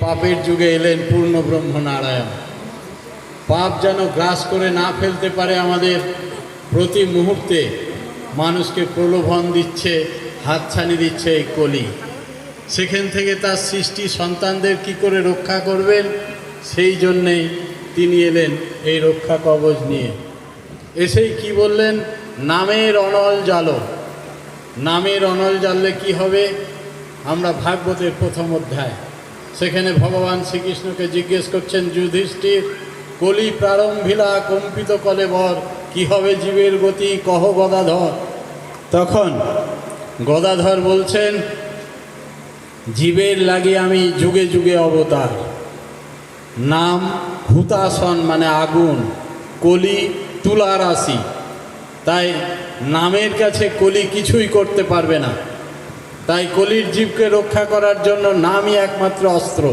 পাপের যুগে এলেন পূর্ণ ব্রহ্ম নারায়ণ। পাপ যেন গ্রাস করে না ফেলতে পারে আমাদের, প্রতি মুহূর্তে মানুষকে প্রলোভন দিচ্ছে, হাতছানি দিচ্ছে এই কলি। সেখান থেকে তার সৃষ্টি সন্তানদের কি করে রক্ষা করবেন, সেই জন্যেই তিনি এলেন এই রক্ষা কবচ নিয়ে। এসেই কি বললেন, নামের অনল জালো। নামের অনল জ্বাললে কি হবে? আমরা ভাগবতের প্রথম অধ্যায়, সেখানে ভগবান শ্রীকৃষ্ণকে জিজ্ঞেস করছেন, যুধিষ্ঠির, কলি প্রারম্ভিলা কম্পিত কলেবর, কি হবে জীবের গতি, কহ গদাধর। তখন গদাধর বলছেন, জীবের লাগি আমি যুগে যুগে অবতার। নাম হুতাসন মানে আগুন, কলি তুলা রাশি। তাই নামের কাছে কলি কিছুই করতে পারবে না। তাই কলির জীবকে রক্ষা করার জন্য নামই একমাত্র অস্ত্র।